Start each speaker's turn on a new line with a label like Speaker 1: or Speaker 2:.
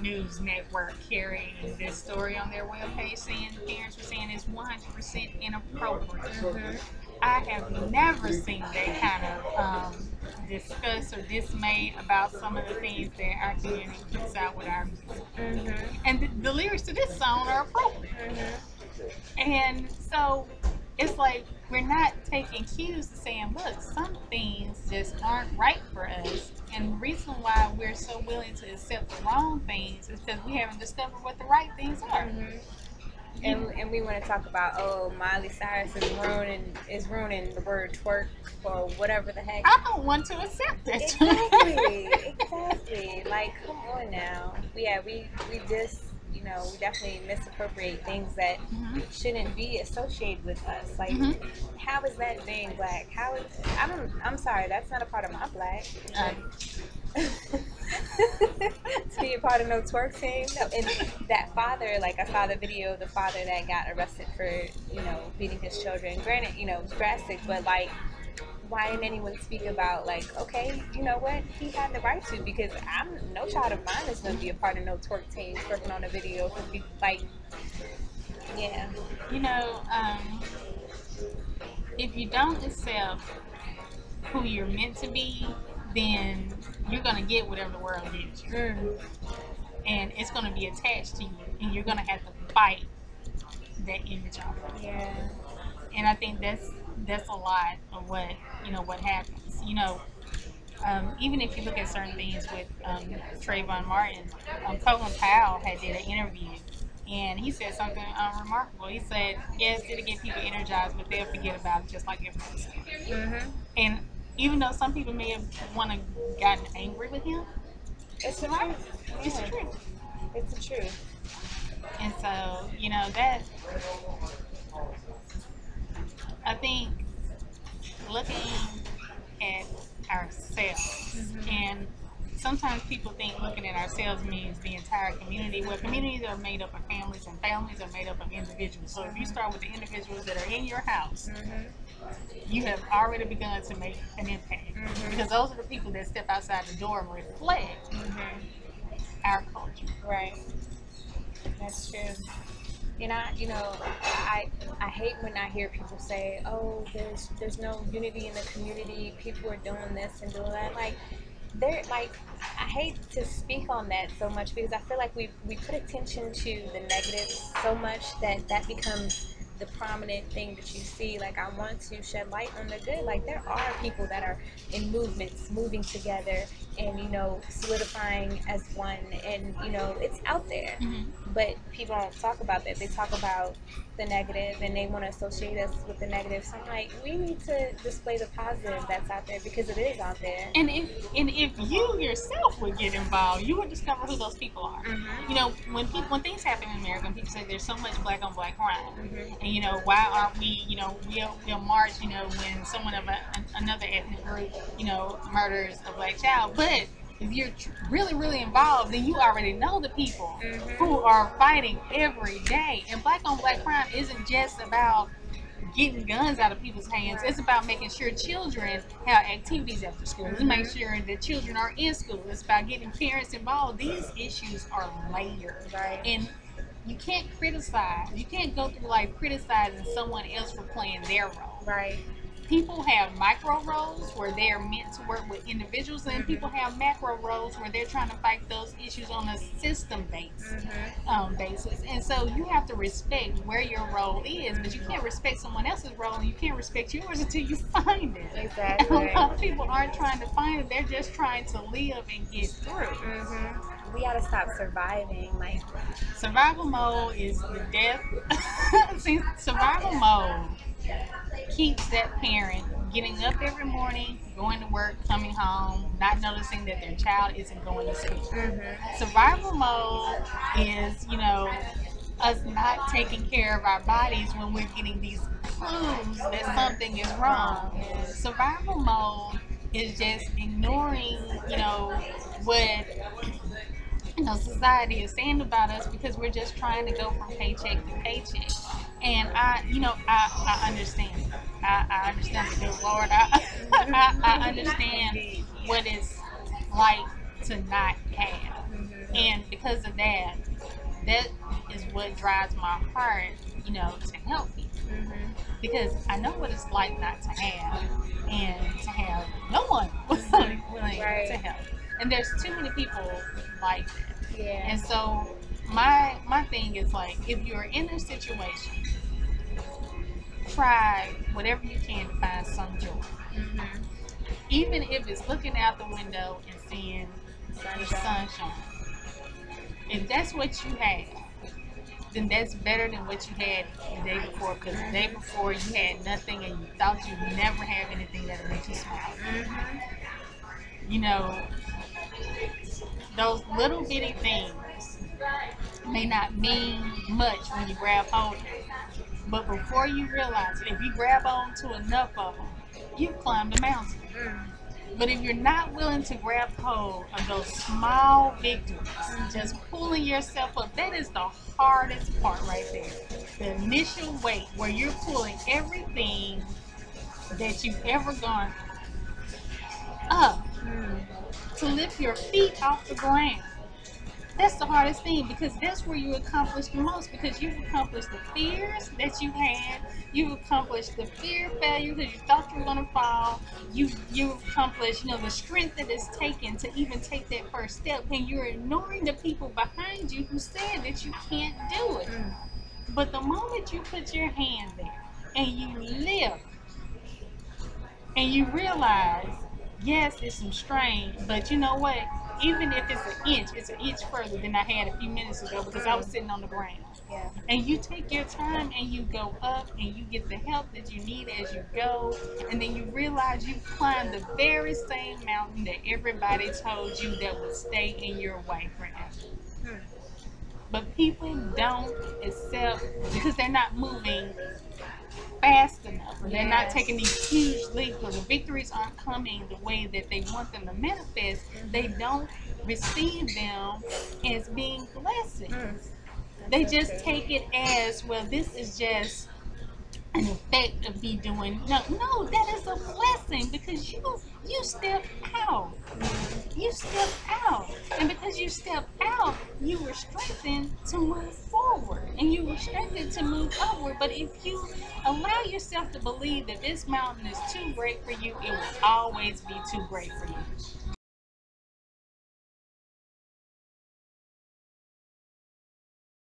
Speaker 1: news network carrying this story on their webpage saying parents were saying it's 100% inappropriate. I have never seen that kind of disgust or dismay about some of the things that our community puts out with our music. And the lyrics to this song are appropriate. And so it's like we're not taking cues to saying, look, some things just aren't right for us. And the reason why we're so willing to accept the wrong things is because we haven't discovered what the right things are.
Speaker 2: And we want to talk about, oh, Miley Cyrus is ruining the word twerk or whatever the heck.
Speaker 1: I don't want to accept that.
Speaker 2: Exactly. Like, come on now. Yeah, we just, you know, we definitely misappropriate things that shouldn't be associated with us. Like, how is that being black? How is I'm sorry, that's not a part of my black. To be a part of no twerk team. No, and that father, like, I saw the video of the father that got arrested for, you know, beating his children. Granted, you know, it was drastic, but like, why didn't anyone speak about, like, okay, you know what, he had the right to, because no child of mine is going to be a part of no twerk team working on a video for people, like, yeah.
Speaker 1: You know, if you don't accept who you're meant to be, then you're going to get whatever the world gives you. And it's going to be attached to you, and you're going to have to fight that image off.
Speaker 2: Yeah.
Speaker 1: And I think that's a lot of what, you know, what happens. You know, even if you look at certain things with Trayvon Martin, Colin Powell did an interview, and he said something remarkable. He said, yes, it'll get people energized, but they'll forget about it just like everyone else. And even though some people may have gotten angry with him,
Speaker 2: it's the truth.
Speaker 1: It's the truth.
Speaker 2: It's the truth.
Speaker 1: And so, you know, that, I think looking at ourselves, and sometimes people think looking at ourselves means the entire community. Well, communities are made up of families, and families are made up of individuals. So if you start with the individuals that are in your house, you have already begun to make an impact, because those are the people that step outside the door and reflect our culture.
Speaker 2: Right. That's true. And I hate when I hear people say, oh, there's no unity in the community, people are doing this and doing that. Like, I hate to speak on that so much, because I feel like we put attention to the negatives so much that becomes the prominent thing that you see. Like, I want to shed light on the good. Like, there are people that are in movements, moving together, and, you know, solidifying as one, and, you know, it's out there. But people don't talk about that. They talk about the negative, and they want to associate us with the negative. So I'm like, we need to display the positive that's out there, because it is out there.
Speaker 1: And if you yourself would get involved, you would discover who those people are. You know, when things happen in America, and people say there's so much black on black crime, and, you know, why aren't we, you know, we'll march, you know, when someone of another ethnic group, you know, murders a black child. But if you're really, really involved, then you already know the people who are fighting every day. And black on black crime isn't just about getting guns out of people's hands. It's about making sure children have activities after school. It's make sure that children are in school. It's about getting parents involved. These issues are layered. And you can't criticize. You can't go through life criticizing someone else for playing their role. People have micro roles where they're meant to work with individuals, and people have macro roles where they're trying to fight those issues on a system-based basis. And so you have to respect where your role is, but you can't respect someone else's role, and you can't respect yours until you find it.
Speaker 2: Exactly.
Speaker 1: And a lot of people aren't trying to find it; they're just trying to live and get through.
Speaker 2: We gotta stop surviving. Like,
Speaker 1: survival mode is the death. See, survival mode keeps that parent getting up every morning, going to work, coming home, not noticing that their child isn't going to school. Survival mode is, you know, us not taking care of our bodies when we're getting these clues that something is wrong. Survival mode is just ignoring, you know, what, you know, society is saying about us, because we're just trying to go from paycheck to paycheck. And I understand. I understand the good Lord. I understand what it's like to not have. And because of that, that is what drives my heart, to help people. Because I know what it's like not to have, and to have no one willing to help. And there's too many people like that.
Speaker 2: Yeah.
Speaker 1: And so my thing is like, if you're in a situation, try whatever you can to find some joy. Even if it's looking out the window and seeing the sunshine. If that's what you have, then that's better than what you had the day before. Because the day before you had nothing and you thought you'd never have anything that'll make you smile. Those little bitty things may not mean much when you grab hold of it. But before you realize it, if you grab on to enough of them, you've climbed a mountain. But if you're not willing to grab hold of those small victories, just pulling yourself up, that is the hardest part right there. The initial weight where you're pulling everything that you've ever gone up to lift your feet off the ground. That's the hardest thing, because that's where you accomplish the most, because you've accomplished the fears that you had. You've accomplished the fear of failure because you thought you were going to fall. You've accomplished, the strength that it's taken to even take that first step, and you're ignoring the people behind you who said that you can't do it. But the moment you put your hand there and you lift and you realize, yes, it's some strain, but you know what? Even if it's an inch further than I had a few minutes ago, because I was sitting on the ground.
Speaker 2: Yeah.
Speaker 1: And you take your time and you go up and you get the help that you need as you go, and then you realize you've climbed the very same mountain that everybody told you that would stay in your way forever. But people don't accept, because they're not moving fast enough, or they're not taking these huge leaps, or the victories aren't coming the way that they want them to manifest. They don't receive them as being blessings. They just take it as, well, this is just an effect of me doing. No, that is a blessing, because you step out. You step out. And because you step out, you were strengthened to move forward. And you were strengthened to move upward. But if you allow yourself to believe that this mountain is too great for you, it will always be too great for you.